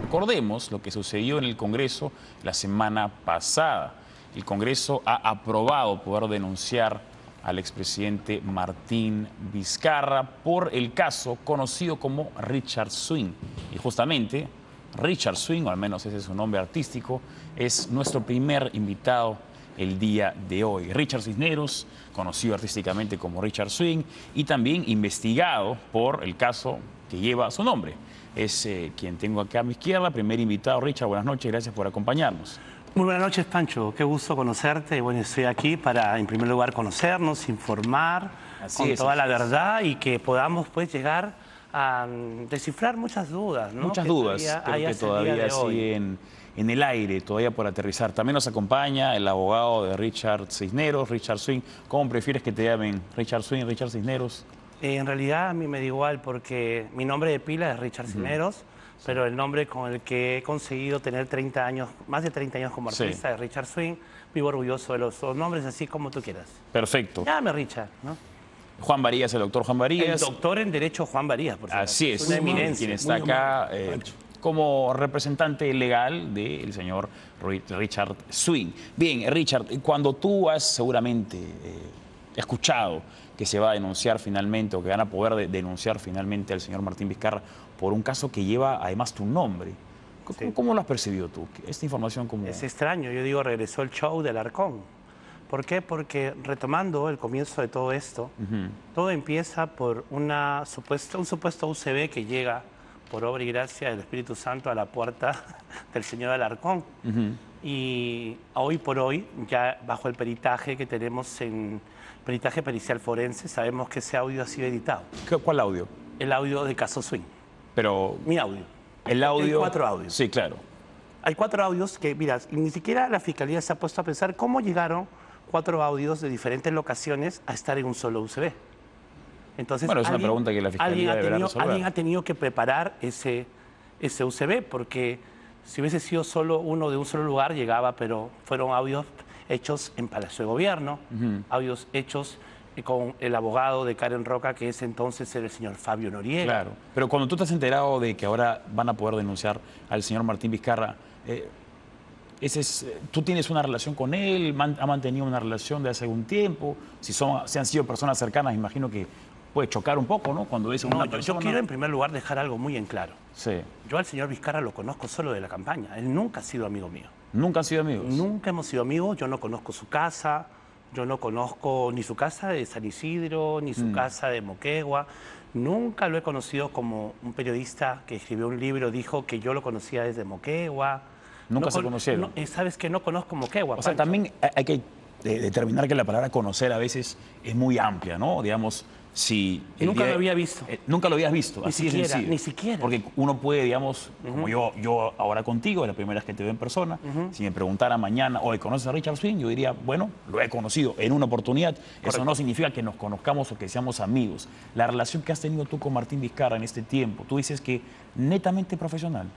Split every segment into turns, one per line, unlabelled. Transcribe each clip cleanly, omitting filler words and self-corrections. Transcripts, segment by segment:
Recordemos lo que sucedió en el Congreso la semana pasada. El Congreso ha aprobado poder denunciar al expresidente Martín Vizcarra por el caso conocido como Richard Swing. Y justamente Richard Swing, o al menos ese es su nombre artístico, es nuestro primer invitado el día de hoy. Richard Cisneros, conocido artísticamente como Richard Swing, y también investigado por el caso que lleva su nombre. Es quien tengo acá a mi izquierda, primer invitado. Richard, buenas noches, gracias por acompañarnos.
Muy buenas noches, Pancho. Qué gusto conocerte. Bueno, estoy aquí para, en primer lugar, conocernos, informar con toda la verdad y que podamos, pues, llegar a descifrar muchas dudas, ¿no?
Muchas dudas, creo que todavía siguen en el aire, todavía por aterrizar. También nos acompaña el abogado de Richard Cisneros, Richard Swing. ¿Cómo prefieres que te llamen? ¿Richard Swing, Richard Cisneros?
En realidad a mí me da igual porque mi nombre de pila es Richard Cisneros, pero el nombre con el que he conseguido tener 30 años, más de 30 años como artista es Richard Swing. Vivo orgulloso de los dos nombres, así como tú quieras.
Perfecto.
Llámame Richard, ¿no?
Juan Varías, el doctor Juan Varías.
El doctor en Derecho Juan Varías, por supuesto.
Así es,
una eminencia.
Quien está acá como representante legal del señor Richard Swing. Bien, Richard, cuando tú has seguramente escuchado que se va a denunciar finalmente o que van a poder denunciar finalmente al señor Martín Vizcarra por un caso que lleva además tu nombre, ¿cómo lo has percibido tú? Esta información como...
Es extraño, yo digo, regresó el show del Arcón. ¿Por qué? Porque retomando el comienzo de todo esto, todo empieza por un supuesto UCB que llega por obra y gracia del Espíritu Santo a la puerta del señor Alarcón. Y hoy por hoy, ya bajo el peritaje que tenemos en peritaje pericial forense, sabemos que ese audio ha sido editado.
¿Cuál audio?
El audio de Caso Swing.
Pero...
Mi audio.
El audio...
Hay 4 audios.
Sí, claro.
Hay 4 audios que, mira, ni siquiera la Fiscalía se ha puesto a pensar cómo llegaron 4 audios de diferentes locaciones a estar en un solo UCB. Entonces,
bueno, es una pregunta que la Fiscalía deberá resolver.
Alguien ha tenido que preparar ese UCB, porque si hubiese sido solo uno de un solo lugar, llegaba, pero fueron audios hechos en Palacio de Gobierno, audios hechos con el abogado de Karen Roca, que ese entonces era el señor Fabio Noriega.
Claro, pero cuando tú te has enterado de que ahora van a poder denunciar al señor Martín Vizcarra, ¿tú tienes una relación con él? ¿Ha mantenido una relación de hace algún tiempo? Si han sido personas cercanas, imagino que puede chocar un poco, ¿no? Cuando ves a una persona...
Yo quiero en primer lugar dejar algo muy en claro.
Sí.
Yo al señor Vizcarra lo conozco solo de la campaña. Él nunca ha sido amigo mío.
¿Nunca han sido amigos?
Nunca hemos sido amigos. Yo no conozco su casa. Yo no conozco ni su casa de San Isidro, ni su casa de Moquegua. Nunca lo he conocido como un periodista que escribió un libro, dijo que yo lo conocía desde Moquegua.
¿Nunca se conocieron?
¿Sabes que no conozco Moquegua?
O sea, también hay que determinar que la palabra conocer a veces es muy amplia, ¿no? Digamos, si...
Nunca lo había visto.
Nunca lo habías visto, así
siquiera,
es sencillo.
ni siquiera.
Porque uno puede, digamos, como yo ahora contigo, es la primera vez que te veo en persona, si me preguntara mañana, oye, ¿conoces a Richard Swing? Yo diría, bueno, lo he conocido en una oportunidad. Correcto. Eso no significa que nos conozcamos o que seamos amigos. La relación que has tenido tú con Martín Vizcarra en este tiempo, tú dices que netamente profesional.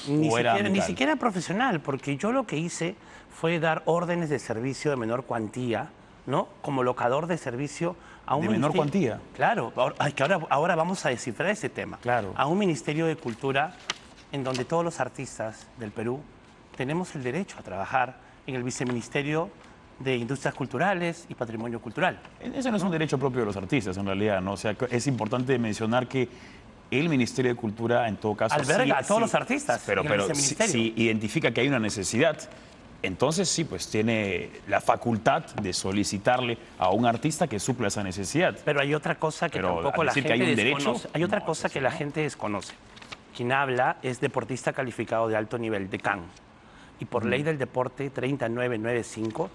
Ni siquiera profesional, porque yo lo que hice fue dar órdenes de servicio de menor cuantía, ¿no? Como locador de servicio a un
ministerio. ¿De menor cuantía?
Claro, que ahora vamos a descifrar ese tema.
Claro.
A un Ministerio de Cultura en donde todos los artistas del Perú tenemos el derecho a trabajar en el Viceministerio de Industrias Culturales y Patrimonio Cultural.
Ese no es un derecho propio de los artistas, en realidad, ¿no? O sea, es importante mencionar que el Ministerio de Cultura, en todo caso...
alberga a todos los artistas.
Pero si identifica que hay una necesidad, entonces sí, pues tiene la facultad de solicitarle a un artista que supla esa necesidad.
Pero hay otra cosa que tampoco la gente desconoce. Hay otra cosa que la gente desconoce. Quien habla es deportista calificado de alto nivel, DECAN. Y por ley del deporte 3995,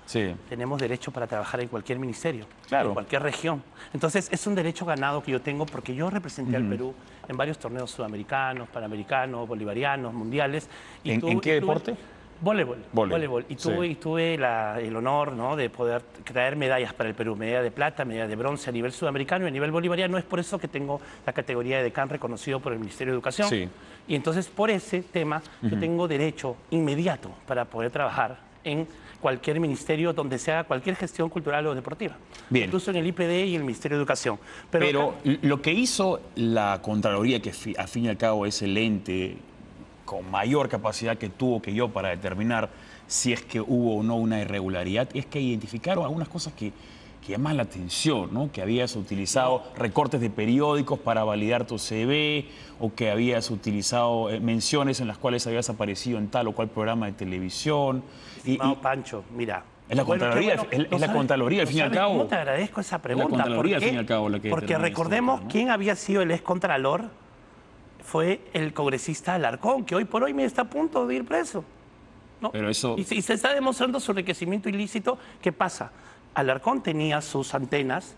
tenemos derecho para trabajar en cualquier ministerio, en cualquier región. Entonces, es un derecho ganado que yo tengo porque yo representé al Perú en varios torneos sudamericanos, panamericanos, bolivarianos, mundiales. Y
¿En qué deporte?
Voleibol. Y tuve el honor, ¿no?, de poder traer medallas para el Perú, medalla de plata, medalla de bronce a nivel sudamericano y a nivel bolivariano. Es por eso que tengo la categoría de decán reconocido por el Ministerio de Educación. Y entonces, por ese tema, yo tengo derecho inmediato para poder trabajar en cualquier ministerio donde se haga cualquier gestión cultural o deportiva.
Bien.
Incluso en el IPD y el Ministerio de Educación.
Pero lo que hizo la Contraloría, que a fin y al cabo es el ente con mayor capacidad que tuvo que yo para determinar si es que hubo o no una irregularidad, es que identificaron algunas cosas que llaman la atención, ¿no? Que habías utilizado recortes de periódicos para validar tu CV, o que habías utilizado menciones en las cuales habías aparecido en tal o cual programa de televisión.
Pancho, mira.
Es la Contraloría, es la Contraloría, al fin y al cabo.
¿Cómo te agradezco esa pregunta?
Es la Contraloría, al fin y al cabo, la que
porque
determina
recordemos
esto, ¿no?
quién había sido el excontralor. Fue el congresista Alarcón, que hoy por hoy me está a punto de ir preso, ¿no?
Pero eso...
y se está demostrando su enriquecimiento ilícito. ¿Qué pasa? Alarcón tenía sus antenas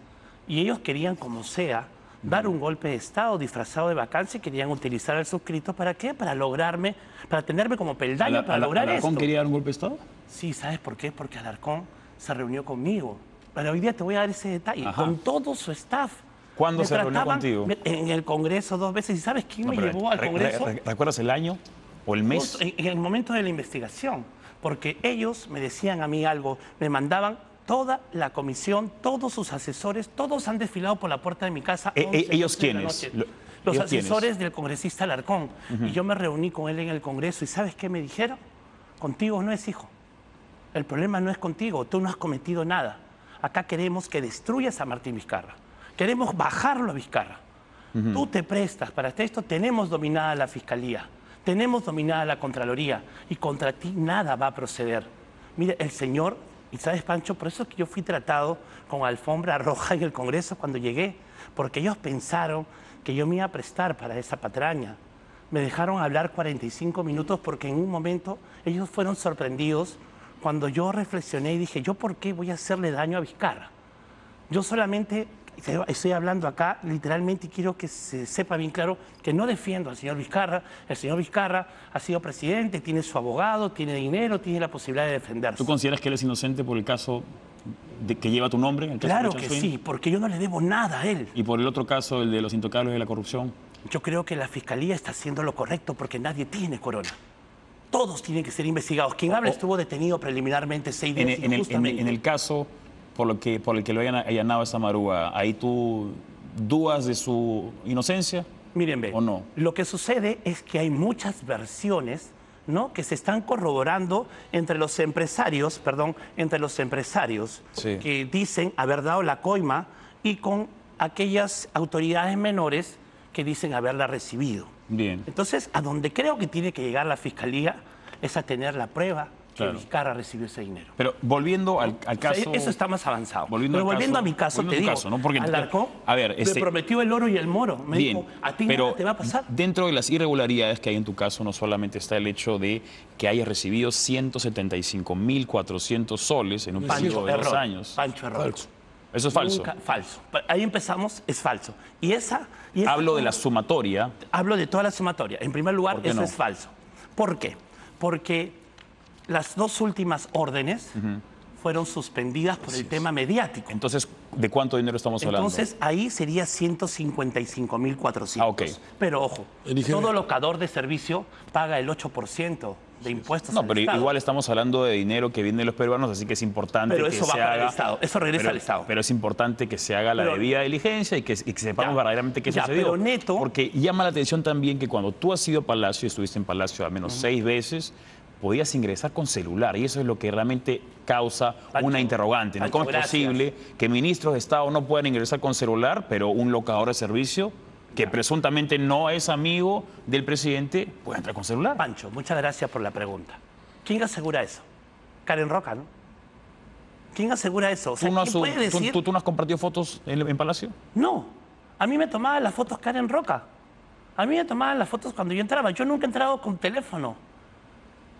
y ellos querían, como sea, dar un golpe de Estado disfrazado de vacancia y querían utilizar el suscrito. ¿Para qué? Para lograrme, para tenerme como peldaño para lograr esto.
¿Alarcón quería dar un golpe de Estado?
Sí, ¿sabes por qué? Porque Alarcón se reunió conmigo. Pero hoy día te voy a dar ese detalle.
Ajá.
Con todo su staff.
¿Cuándo
Me
se reunió contigo?
En el Congreso 2 veces. ¿Y sabes quién me llevó al Congreso?
¿Recuerdas el año o el mes?
En el momento de la investigación. Porque ellos me decían a mí algo, me mandaban toda la comisión, todos sus asesores, todos han desfilado por la puerta de mi casa.
¿Ellos quiénes?
Los asesores del congresista Alarcón. Y yo me reuní con él en el Congreso. ¿Y sabes qué me dijeron? Contigo no es, hijo. El problema no es contigo, tú no has cometido nada. Acá queremos que destruyas a Martín Vizcarra. Queremos bajarlo a Vizcarra. Tú te prestas para esto, tenemos dominada la Fiscalía, tenemos dominada la Contraloría y contra ti nada va a proceder. Mire, el señor, y sabes, Pancho, por eso es que yo fui tratado con alfombra roja en el Congreso cuando llegué, porque ellos pensaron que yo me iba a prestar para esa patraña. Me dejaron hablar 45 minutos porque en un momento ellos fueron sorprendidos cuando yo reflexioné y dije, ¿yo por qué voy a hacerle daño a Vizcarra? Yo solamente estoy hablando acá literalmente y quiero que se sepa bien claro que no defiendo al señor Vizcarra. El señor Vizcarra ha sido presidente, tiene su abogado, tiene dinero, tiene la posibilidad de defenderse.
¿Tú consideras que él es inocente por el caso que lleva tu nombre? El caso
claro
de
que
Swing?
sí, porque yo no le debo nada a él.
¿Y por el otro caso, el de los intocables de la corrupción?
Yo creo que la Fiscalía está haciendo lo correcto porque nadie tiene corona. Todos tienen que ser investigados. Quien habla estuvo detenido preliminarmente 6 días
en el caso por el que lo hayan allanado a Samaruga, ¿ahí tú dudas de su inocencia?
Miren, ve,
¿o no?
Lo que sucede es que hay muchas versiones, ¿no?, que se están corroborando entre los empresarios,
Sí.
que dicen haber dado la coima y con aquellas autoridades menores que dicen haberla recibido.
Bien.
Entonces, a donde creo que tiene que llegar la Fiscalía es a tener la prueba que
Claro.
Vizcarra recibió ese dinero.
Pero volviendo al
O sea,
caso...
eso está más avanzado.
Volviendo
Pero
al
volviendo
caso-
a mi caso,
volviendo
te
a tu
digo,
caso, ¿no? Porque,
Alarcón
a ver,
me prometió el oro y el moro. Me
Bien,
dijo, a ti
pero
nada te va a pasar.
dentro de las irregularidades que hay en tu caso, no solamente está el hecho de que hayas recibido 175.400 soles en un periodo de 2 años.
Pancho, error.
Falso.
Eso es falso.
Nunca, falso. Ahí empezamos, es falso. Y esa
Hablo de la sumatoria.
Hablo de toda la sumatoria. En primer lugar,
¿Por qué
eso
no?
es falso. ¿Por qué? Porque las 2 últimas órdenes fueron suspendidas por el tema mediático.
Entonces, ¿de cuánto dinero estamos hablando?
Entonces, ahí sería 155.400.
Ah, ok.
Pero ojo,
Elige-
todo locador de servicio paga el 8% de impuestos
No,
al
pero
Estado.
igual estamos hablando de dinero que viene de los peruanos, así que es importante
Pero
que
eso va
se
para el
haga...
Estado, eso regresa al Estado.
Pero es importante que se haga la
Pero-
debida diligencia y que sepamos
Ya.
verdaderamente qué
Ya,
sucedió.
pero neto-
Porque llama la atención también que cuando tú has ido a Palacio, y estuviste en Palacio al menos 6 veces, podías ingresar con celular. Y eso es lo que realmente causa
Pancho,
una interrogante, ¿no?
Pancho,
¿Cómo es
gracias.
posible que ministros de Estado no puedan ingresar con celular, pero un locador de servicio que presuntamente no es amigo del presidente puede entrar con celular?
Pancho, muchas gracias por la pregunta. ¿Quién asegura eso? Karen Roca, ¿no? ¿Quién asegura eso? O sea,
¿Tú no,
¿quién puede decir?
tú no has compartido fotos en Palacio?
No, a mí me tomaban las fotos Karen Roca. A mí me tomaban las fotos cuando yo entraba. Yo nunca he entrado con teléfono.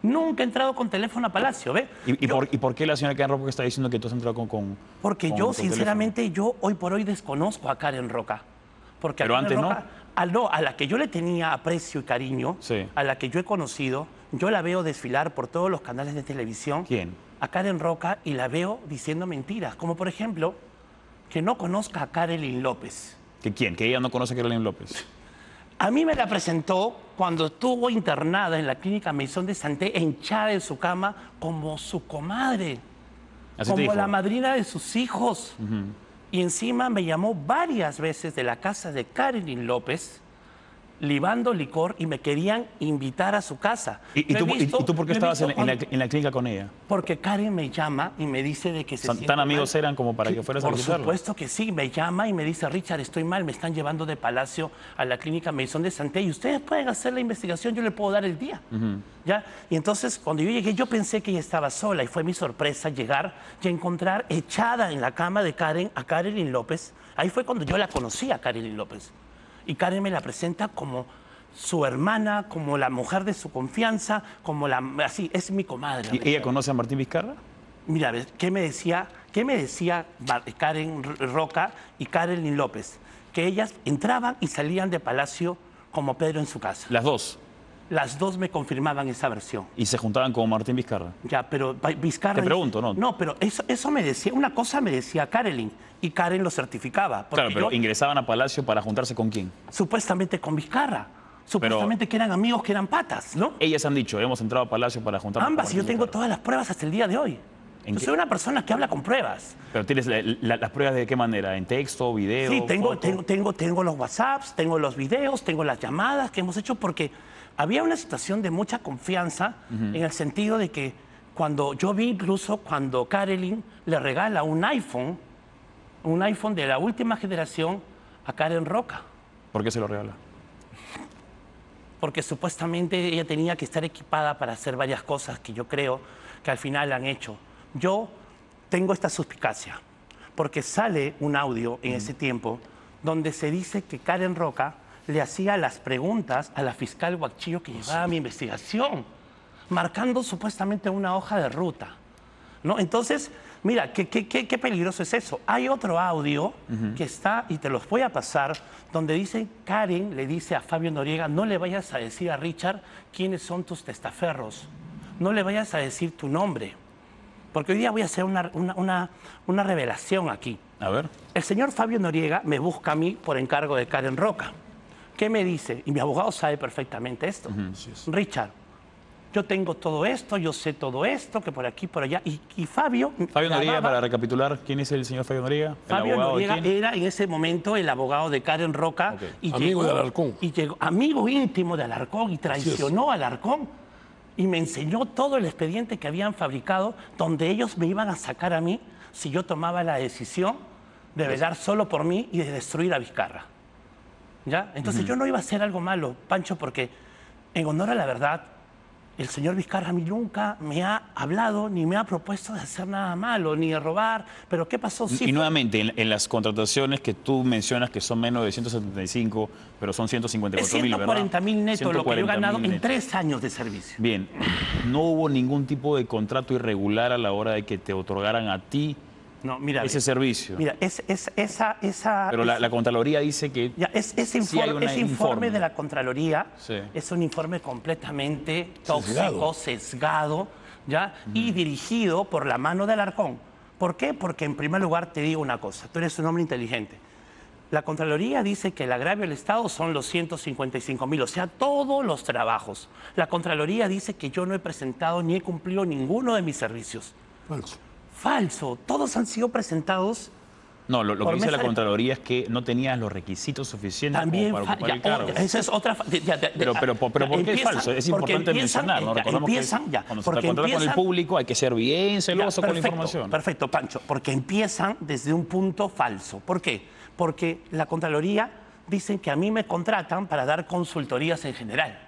Nunca he entrado con teléfono a Palacio, ¿ve?
¿Y
Yo-
por qué la señora Karen Roca está diciendo que tú has entrado con
Porque
con
yo,
tu
sinceramente, yo hoy por hoy desconozco a Karen Roca. Porque a
Pero
Karen
antes
Roca, a la que yo le tenía aprecio y cariño,
Sí.
a la que yo he conocido, yo la veo desfilar por todos los canales de televisión.
¿Quién?
A Karen Roca, y la veo diciendo mentiras. Como por ejemplo, que no conozca a Karelyn López.
¿Que quién? Que ella no conoce a Carolina López.
A mí me la presentó cuando estuvo internada en la clínica Maison de Santé, hinchada en su cama, como su comadre,
Así te
como
dijo.
la madrina de sus hijos. Y encima me llamó varias veces de la casa de Karelyn López, libando licor y me querían invitar a su casa.
¿Y tú por qué estabas en la clínica con ella?
Porque Karen me llama y me dice de que se siente
¿Tan amigos
mal.
eran como para que fueras a visitarlo?
Por supuesto que sí, me llama y me dice, Richard, estoy mal, me están llevando de Palacio a la clínica Maison de Santé y ustedes pueden hacer la investigación, yo le puedo dar el día. ¿Ya? Y entonces, cuando yo llegué, yo pensé que ella estaba sola y fue mi sorpresa llegar y encontrar echada en la cama de Karen a Karelyn López. Ahí fue cuando yo la conocí a Karelyn López. Y Karen me la presenta como su hermana, como la mujer de su confianza, como así, es mi comadre.
¿Y ella conoce a Martín Vizcarra?
Mira, ¿qué me decía Karen Roca y Karelyn López? Que ellas entraban y salían de Palacio como Pedro en su casa.
Las dos.
Las dos me confirmaban esa versión.
¿Y se juntaban con Martín Vizcarra?
Ya, pero Vizcarra...
Te pregunto, ¿no?
No, pero eso me decía, una cosa me decía Karelyn y Karen lo certificaba.
Claro, pero ingresaban a Palacio para juntarse ¿con quién?
Supuestamente con Vizcarra. Supuestamente que eran amigos, que eran patas, ¿no?
Ellas han dicho, hemos entrado a Palacio para juntarnos.
Ambas, y yo tengo todas las pruebas hasta el día de hoy. Yo soy una persona que habla con pruebas.
¿Pero tienes las pruebas de qué manera? ¿En texto, video?
Sí, tengo los WhatsApps, tengo los videos, tengo las llamadas que hemos hecho porque había una situación de mucha confianza en el sentido de que cuando yo vi incluso cuando Karelyn le regala un iPhone de la última generación a Karen Roca.
¿Por qué se lo regala?
Porque supuestamente ella tenía que estar equipada para hacer varias cosas que yo creo que al final han hecho. Yo tengo esta suspicacia, porque sale un audio en ese tiempo donde se dice que Karen Roca le hacía las preguntas a la fiscal Huachillo que llevaba mi investigación, marcando supuestamente una hoja de ruta, ¿no? Entonces, mira, qué peligroso es eso. Hay otro audio que está, y te los voy a pasar, donde dice, Karen le dice a Fabio Noriega, no le vayas a decir a Richard quiénes son tus testaferros, no le vayas a decir tu nombre, porque hoy día voy a hacer una revelación aquí.
A ver.
El señor Fabio Noriega me busca a mí por encargo de Karen Roca. ¿Qué me dice? Y mi abogado sabe perfectamente esto. Richard, yo tengo todo esto, yo sé todo esto, que por aquí, por allá. Y Fabio...
Fabio Noriega, para recapitular, ¿quién es el señor Fabio Noriega?
Fabio Noriega era en ese momento el abogado de Karen Roca.
Okay.
Y
amigo de Alarcón.
Y llegó, amigo íntimo de Alarcón, y traicionó a Alarcón. Y me enseñó todo el expediente que habían fabricado, donde ellos me iban a sacar a mí si yo tomaba la decisión de velar solo por mí y de destruir a Vizcarra. ¿Ya? Entonces yo no iba a hacer algo malo, Pancho, porque en honor a la verdad, el señor Vizcarra a mí nunca me ha hablado ni me ha propuesto de hacer nada malo, ni de robar. ¿Pero qué pasó? Sí,
y nuevamente, en las contrataciones que tú mencionas que son menos de 175, pero son 154.000, ¿verdad?
140.000 netos, lo que yo he ganado en 3 años de servicio.
Bien, no hubo ningún tipo de contrato irregular a la hora de que te otorgaran a ti ese servicio.
Mira,
Pero la Contraloría dice que
ese informe de la Contraloría es un informe completamente tóxico, sesgado, ¿ya? Y dirigido por la mano de Alarcón. ¿Por qué? Porque en primer lugar te digo una cosa, tú eres un hombre inteligente. La Contraloría dice que el agravio del Estado son los 155.000, o sea, todos los trabajos. La Contraloría dice que yo no he presentado ni he cumplido ninguno de mis servicios.
Falso.
Falso. Todos han sido presentados.
No, lo que dice la Contraloría es que no tenías los requisitos suficientes como para ocupar el cargo.
Esa es otra...
Pero ¿por qué es falso? Es importante mencionar, ¿no? Recordemos que cuando se contrata con el público hay que ser bien celoso con la información.
Perfecto, Pancho, porque empiezan desde un punto falso. ¿Por qué? Porque la Contraloría dicen que a mí me contratan para dar consultorías en general.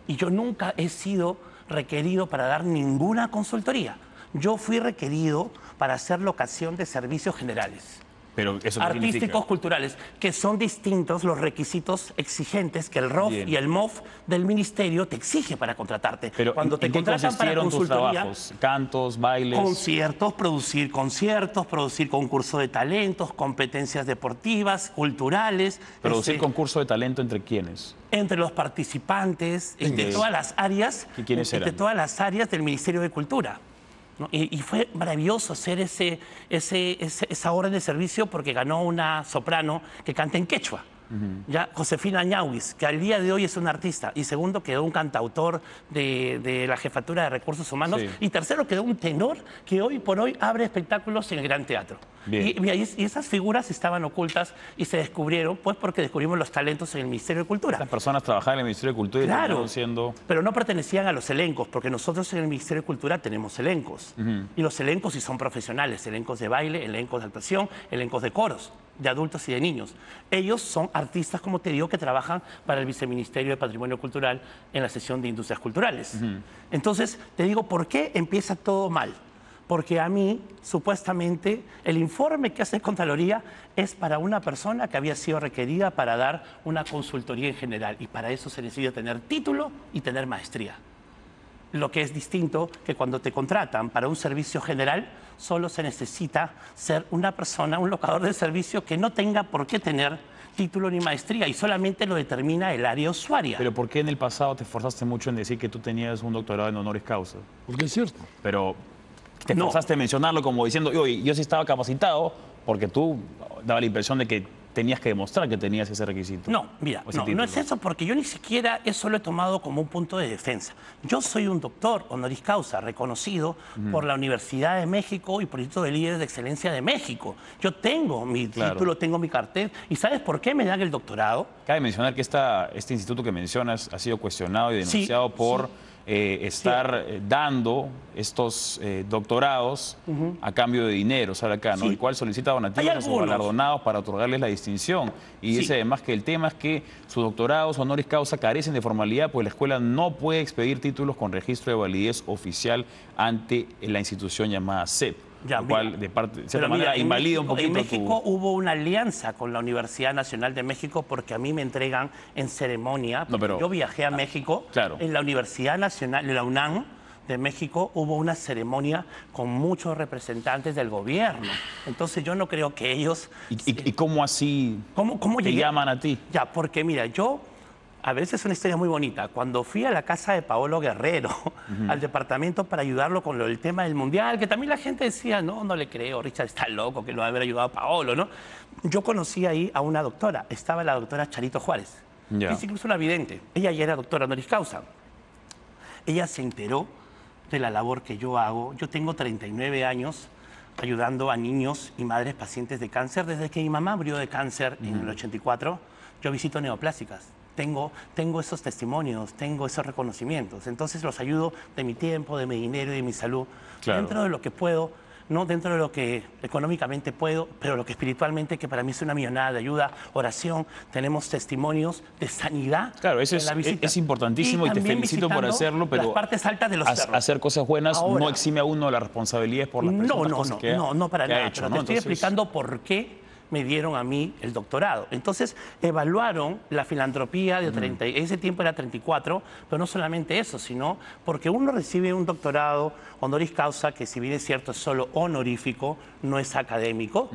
Y yo nunca he sido requerido para dar ninguna consultoría. Yo fui requerido para hacer locación de servicios generales.
Pero eso
artísticos, culturales, que son distintos los requisitos exigentes que el ROF y el MOF del Ministerio te exige para contratarte.
Pero
cuando te contratan para consultoría,
tus trabajos? ¿Cantos, bailes?
Conciertos, producir concursos de talentos, competencias deportivas, culturales.
¿Producir concurso de talento entre quiénes?
Entre los participantes, de todas las áreas,
de
todas las áreas del Ministerio de Cultura. ¿No? Y fue maravilloso hacer esa orden de servicio porque ganó una soprano que canta en quechua. Ya, Josefina Ñauguis, que al día de hoy es una artista. Y segundo, quedó un cantautor de la Jefatura de Recursos Humanos.
Sí.
Y tercero, quedó un tenor que hoy por hoy abre espectáculos en el Gran Teatro. Y esas figuras estaban ocultas y se descubrieron, pues porque descubrimos los talentos en el Ministerio de Cultura.
Las personas trabajaban en el Ministerio de Cultura y terminaron siendo...
Pero no pertenecían a los elencos, porque nosotros en el Ministerio de Cultura tenemos elencos. Y los elencos sí son profesionales, elencos de baile, elencos de actuación, elencos de coros, de adultos y de niños. Ellos son artistas, como te digo, que trabajan para el Viceministerio de Patrimonio Cultural en la sección de Industrias Culturales. Entonces, te digo, ¿por qué empieza todo mal? Porque a mí, supuestamente, el informe que hace Contraloría es para una persona que había sido requerida para dar una consultoría en general. Y para eso se necesita tener título y tener maestría. Lo que es distinto que cuando te contratan para un servicio general, solo se necesita ser una persona, un locador de servicio que no tenga por qué tener título ni maestría y solamente lo determina el área usuaria.
Pero ¿por qué en el pasado te esforzaste mucho en decir que tú tenías un doctorado en honoris causa?
Porque es cierto.
Pero te esforzaste en mencionarlo como diciendo, oye, yo sí estaba capacitado porque tú daba la impresión de que tenías que demostrar que tenías ese requisito.
No, mira, no es eso, porque yo ni siquiera eso lo he tomado como un punto de defensa. Yo soy un doctor honoris causa reconocido por la Universidad de México y por el Instituto de Líderes de Excelencia de México. Yo tengo mi título, tengo mi cartel. ¿Y sabes por qué me dan el doctorado?
Cabe mencionar que este instituto que mencionas ha sido cuestionado y denunciado por estar dando estos doctorados a cambio de dinero, ¿sabe acá? ¿No? El cual solicita donativos a sus galardonados para otorgarles la distinción. Y dice además que el tema es que sus doctorados honoris causa carecen de formalidad, pues la escuela no puede expedir títulos con registro de validez oficial ante la institución llamada CEP. Lo cual, de cierta manera, invalida un poquito.
En México hubo una alianza con la Universidad Nacional de México porque a mí me entregan en ceremonia. Yo viajé a México. En la Universidad Nacional, en la UNAM de México, hubo una ceremonia con muchos representantes del gobierno. Entonces yo no creo que ellos...
¿Y cómo así te llaman a ti?
Ya, porque mira, a veces es una historia muy bonita. Cuando fui a la casa de Paolo Guerrero, al departamento para ayudarlo con el tema del Mundial, que también la gente decía, no le creo, Richard está loco, que lo va a haber ayudado a Paolo, ¿no? Yo conocí ahí a una doctora, estaba la doctora Charito Juárez, que es incluso una vidente. Ella ya era doctora honoris causa. Ella se enteró de la labor que yo hago. Yo tengo 39 años ayudando a niños y madres pacientes de cáncer. Desde que mi mamá murió de cáncer en el 84, yo visito neoplásicas. Tengo esos testimonios, tengo esos reconocimientos. Entonces los ayudo de mi tiempo, de mi dinero y de mi salud. Dentro de lo que puedo, no dentro de lo que económicamente puedo, pero lo que espiritualmente, que para mí es una millonada de ayuda, oración. Tenemos testimonios de sanidad.
Claro, eso es importantísimo y te felicito por hacerlo, pero
las partes altas de los
hacer cosas buenas no exime a uno de la responsabilidad por las personas
no, para nada.
Hecho,
pero te estoy explicando por qué me dieron a mí el doctorado. Entonces, evaluaron la filantropía de ese tiempo era 34, pero no solamente eso, sino porque uno recibe un doctorado honoris causa, que si bien es cierto es solo honorífico, no es académico,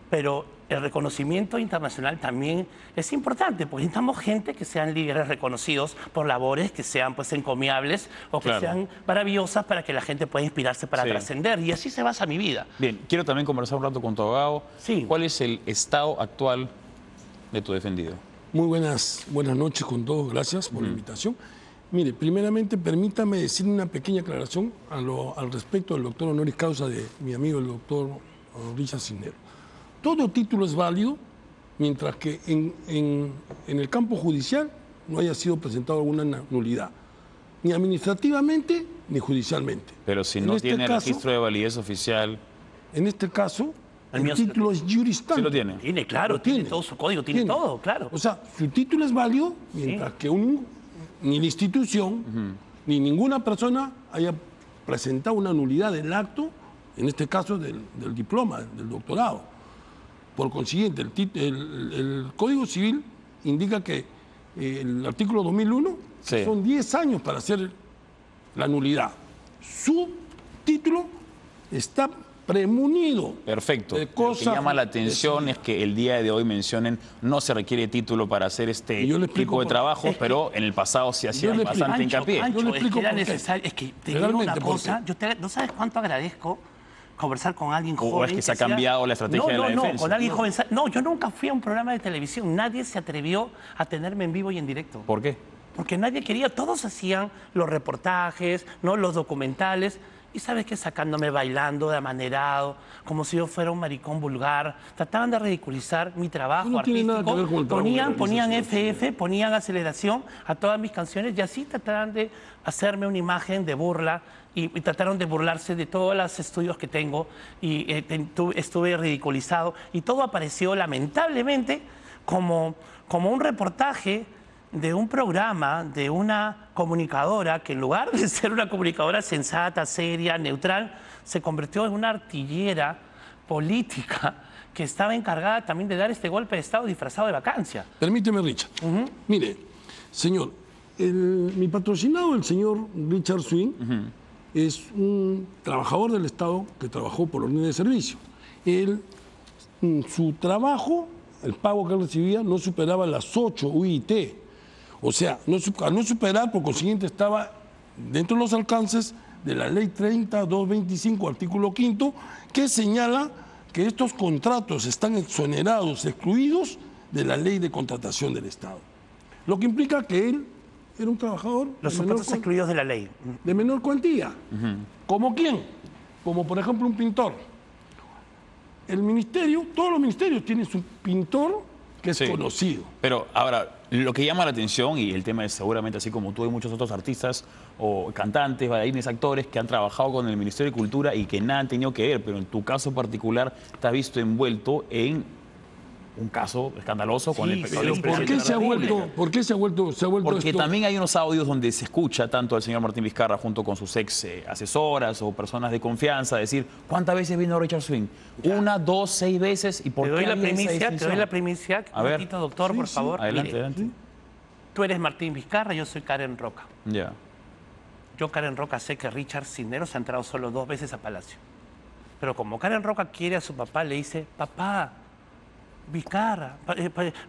pero el reconocimiento internacional también es importante, porque necesitamos gente que sean líderes reconocidos por labores que sean pues encomiables o que sean maravillosas para que la gente pueda inspirarse para trascender. Y así se basa mi vida.
Bien, quiero también conversar un rato con tu abogado. ¿Cuál es el estado actual de tu defendido?
Muy buenas noches con todos. Gracias por la invitación. Mire, primeramente permítame decir una pequeña aclaración al respecto del doctor honoris causa de mi amigo el doctor Richard Cisneros. Todo título es válido mientras que en el campo judicial no haya sido presentado alguna nulidad, ni administrativamente ni judicialmente.
Pero si no tiene registro de validez oficial...
En este caso, el título es juris tanto.
Sí lo tiene.
Tiene, claro, tiene todo su código, tiene todo, claro.
O sea, su título es válido mientras que ni la institución ni ninguna persona haya presentado una nulidad del acto, en este caso del diploma, del doctorado. Por consiguiente, el Código Civil indica que el artículo 2001 son 10 años para hacer la nulidad. Su título está premunido.
Perfecto. Lo que llama la atención es que el día de hoy mencionen no se requiere título para hacer este tipo de trabajo, pero en el pasado se hacía bastante hincapié.
Yo le explico por qué. Es que te digo una cosa, ¿no sabes cuánto agradezco conversar con alguien
¿O
joven.
es que se ha
sea-
cambiado la estrategia de la defensa?
No, con alguien joven. No, yo nunca fui a un programa de televisión. Nadie se atrevió a tenerme en vivo y en directo.
¿Por qué?
Porque nadie quería, todos hacían los reportajes, ¿no? Los documentales, y sabes qué, sacándome bailando de amanerado, como si yo fuera un maricón vulgar. Trataban de ridiculizar mi trabajo
No tiene
artístico.
nada que ver con el trabajo que
Ponían
realizas,
FF, ponían aceleración a todas mis canciones, y así trataban de hacerme una imagen de burla, y trataron de burlarse de todos los estudios que tengo, y estuve ridiculizado, y todo apareció lamentablemente como un reportaje de un programa, de una comunicadora que en lugar de ser una comunicadora sensata, seria, neutral, se convirtió en una artillera política que estaba encargada también de dar este golpe de Estado disfrazado de vacancia.
Permíteme, Richard. Mire, señor, mi patrocinado, el señor Richard Swing, es un trabajador del Estado que trabajó por orden de servicio. Él, su trabajo, el pago que él recibía, no superaba las 8 UIT. O sea, al no superar, por consiguiente, estaba dentro de los alcances de la Ley 30.225, artículo 5, que señala que estos contratos están exonerados, excluidos de la Ley de Contratación del Estado. Lo que implica que él era un trabajador
Los supuestos excluidos de la ley.
de menor cuantía. ¿Como quién? Como, por ejemplo, un pintor. El ministerio, todos los ministerios tienen su pintor que es conocido.
Pero ahora, lo que llama la atención, y el tema es seguramente así como tú y muchos otros artistas o cantantes, bailarines, actores que han trabajado con el Ministerio de Cultura y que nada han tenido que ver, pero en tu caso particular te has visto envuelto en un caso escandaloso con el
pero
¿Por qué se ha vuelto,
Porque
esto?
también hay unos audios donde se escucha tanto al señor Martín Vizcarra junto con sus ex asesoras o personas de confianza decir, ¿cuántas veces vino Richard Swing? 1, 2, 6 veces. ¿Y por
Te
qué
doy la
había esa
primicia,
distinción? A
Un
ver.
ratito, doctor, por favor.
Adelante,
Mire,
adelante.
tú eres Martín Vizcarra, yo soy Karen Roca.
Ya.
Yo, Karen Roca, sé que Richard Cisneros ha entrado solo 2 veces a Palacio. Pero como Karen Roca quiere a su papá, le dice, papá, Vizcarra,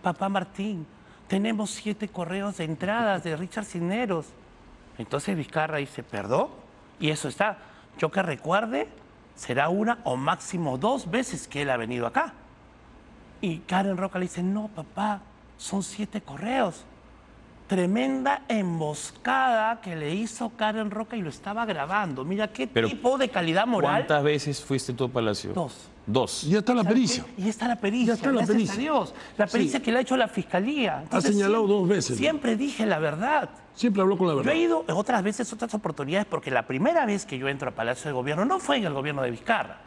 papá Martín, tenemos 7 correos de entradas de Richard Cisneros. Entonces Vizcarra dice, ¿perdón? Y eso está, yo que recuerde, será 1 o máximo 2 veces que él ha venido acá. Y Karen Roca le dice, no, papá, son 7 correos. Tremenda emboscada que le hizo Karen Roca y lo estaba grabando. Mira qué
Pero,
tipo de calidad moral.
¿Cuántas veces fuiste tú a Palacio?
2.
2.
Ya está la pericia.
Y está la pericia,
Ya está la
gracias
pericia.
a Dios. La pericia que le ha hecho la Fiscalía. Entonces,
señalado 2 veces.
Siempre dije la verdad.
Siempre habló con la
Yo
verdad.
he ido otras veces, otras oportunidades, porque la primera vez que yo entro a Palacio de Gobierno no fue en el gobierno de Vizcarra,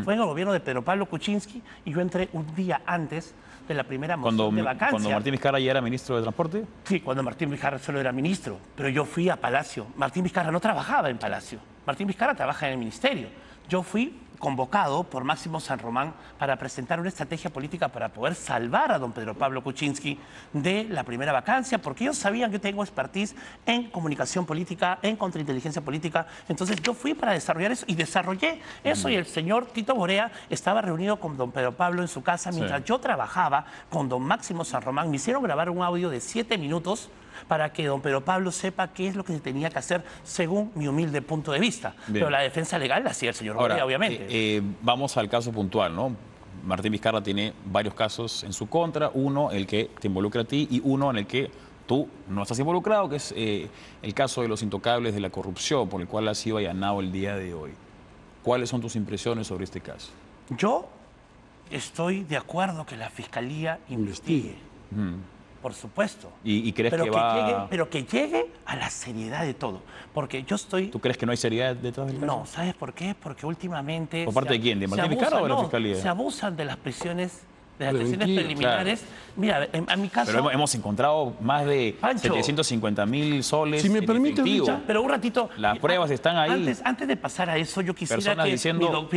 fue en el gobierno de Pedro Pablo Kuczynski, y yo entré un día antes de la primera moción de vacancia.
Cuando Martín Vizcarra ya era ministro de Transporte.
Sí, cuando Martín Vizcarra solo era ministro, pero yo fui a Palacio. Martín Vizcarra no trabajaba en Palacio. Martín Vizcarra trabaja en el ministerio. Yo fui convocado por Máximo San Román para presentar una estrategia política para poder salvar a don Pedro Pablo Kuczynski de la primera vacancia, porque ellos sabían que tengo expertise en comunicación política, en contrainteligencia política. Entonces yo fui para desarrollar eso y desarrollé eso, y el señor Tito Borea estaba reunido con don Pedro Pablo en su casa mientras yo trabajaba con don Máximo San Román. Me hicieron grabar un audio de 7 minutos para que don Pedro Pablo sepa qué es lo que se tenía que hacer según mi humilde punto de vista.
Bien.
Pero la defensa legal la hacía el señor
Ahora,
Borea, obviamente.
Vamos al caso puntual, ¿no? Martín Vizcarra tiene varios casos en su contra, uno el que te involucra a ti y uno en el que tú no estás involucrado, que es el caso de los intocables de la corrupción, por el cual ha sido allanado el día de hoy. ¿Cuáles son tus impresiones sobre este caso?
Yo estoy de acuerdo que la Fiscalía investigue. Por supuesto.
¿Y crees
pero
que va...?
pero que llegue a la seriedad de todo. Porque yo estoy...
¿Tú crees que no hay seriedad detrás del caso?
No, ¿sabes por qué? Porque últimamente...
¿Por parte de quién? ¿De Martín Vizcarra o de la Fiscalía?
Se abusan de las prisiones, de las
Preventiva,
prisiones preliminares. Mira, en mi caso...
Pero hemos encontrado más de
Pancho,
750.000 soles.
si me
en
permite,
efectivo.
Richard,
Pero un ratito.
Las pruebas están ahí.
Antes de pasar a eso, yo quisiera
Personas
que
diciendo-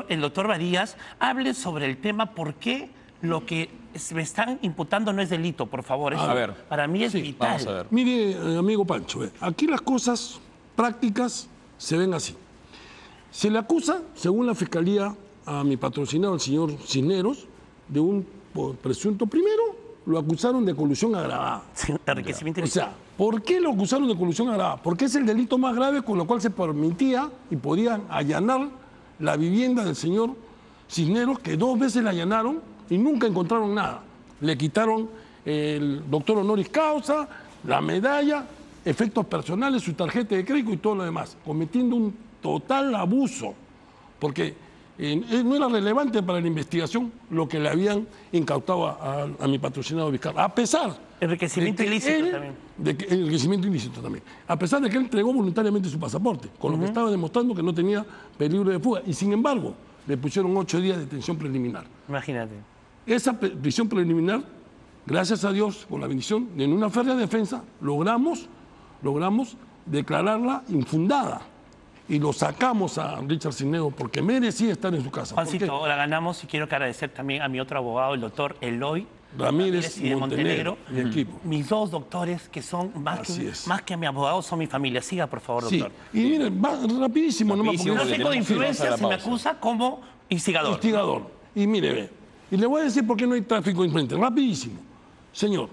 el doctor Varías hable sobre el tema por qué lo que me están imputando no es delito, por favor. Eso
A ver.
para mí es vital.
Vamos a ver.
Mire, amigo Pancho, aquí las cosas prácticas se ven así. Se le acusa, según la Fiscalía, a mi patrocinado, el señor Cisneros, de un presunto. Primero, lo acusaron de colusión agravada.
Sí, enriquecimiento
O sea, ¿por qué lo acusaron de colusión agravada? Porque es el delito más grave con lo cual se permitía y podían allanar la vivienda del señor Cisneros, que 2 veces la allanaron y nunca encontraron nada. Le quitaron el doctor honoris causa, la medalla, efectos personales, su tarjeta de crédito y todo lo demás, cometiendo un total abuso, porque no era relevante para la investigación lo que le habían incautado a mi patrocinado Vizcarra, a pesar
enriquecimiento ilícito también.
Enriquecimiento ilícito también. A pesar de que él entregó voluntariamente su pasaporte, con lo que estaba demostrando que no tenía peligro de fuga, y sin embargo le pusieron 8 días de detención preliminar.
Imagínate.
Esa prisión preliminar, gracias a Dios, con la bendición, en una férrea defensa, logramos declararla infundada. Y lo sacamos a Richard Cisneros porque merecía estar en su casa.
Juancito, la ganamos y quiero agradecer también a mi otro abogado, el doctor Eloy
Ramírez
y de Montenegro.
Mi equipo.
Mis 2 doctores, que son más que mi abogado, son mi familia. Siga, por favor, doctor.
Sí. Y miren, va rapidísimo.
Tráfico de influencia se me acusa como instigador.
Instigador. Y mire, ve. Y le voy a decir por qué no hay tráfico de influencia. Rapidísimo. Señor,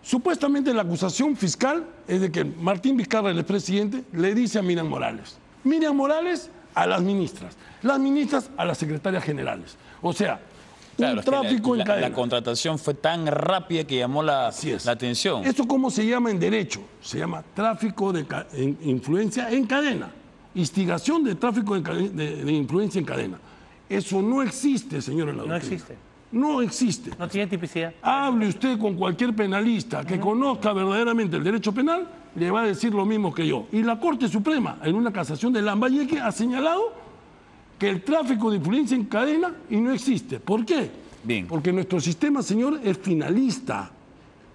supuestamente la acusación fiscal es de que Martín Vizcarra, el expresidente, le dice a Miriam Morales a las ministras a las secretarias generales. O sea,
claro,
un tráfico en cadena.
La contratación fue tan rápida que llamó la atención.
¿Eso cómo se llama en derecho? Se llama tráfico de influencia en cadena. Instigación de tráfico de influencia en cadena. Eso no existe, señor.
No existe.
No existe.
No tiene tipicidad.
Hable usted con cualquier penalista que conozca verdaderamente el derecho penal, le va a decir lo mismo que yo. Y la Corte Suprema, en una casación de Lambayeque, ha señalado que el tráfico de influencia en cadena y no existe. ¿Por qué?
Bien.
Porque nuestro sistema, señor, es finalista,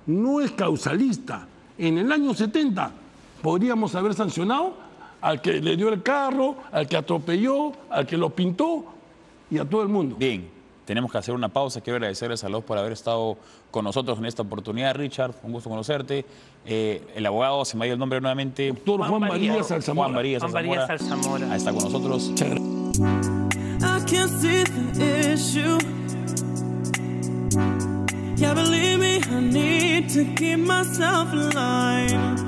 no es causalista. En el año 70 podríamos haber sancionado al que le dio el carro, al que atropelló, al que lo pintó y a todo el mundo.
Bien. Tenemos que hacer una pausa. Quiero agradecerles a los por haber estado con nosotros en esta oportunidad, Richard. Un gusto conocerte. El abogado, se me ha ido el nombre nuevamente.
Doctor Juan María Salzamora.
Juan María Salzamora. Está con nosotros.
I can't see the issue. Yeah, believe me, I need to keep myself in line.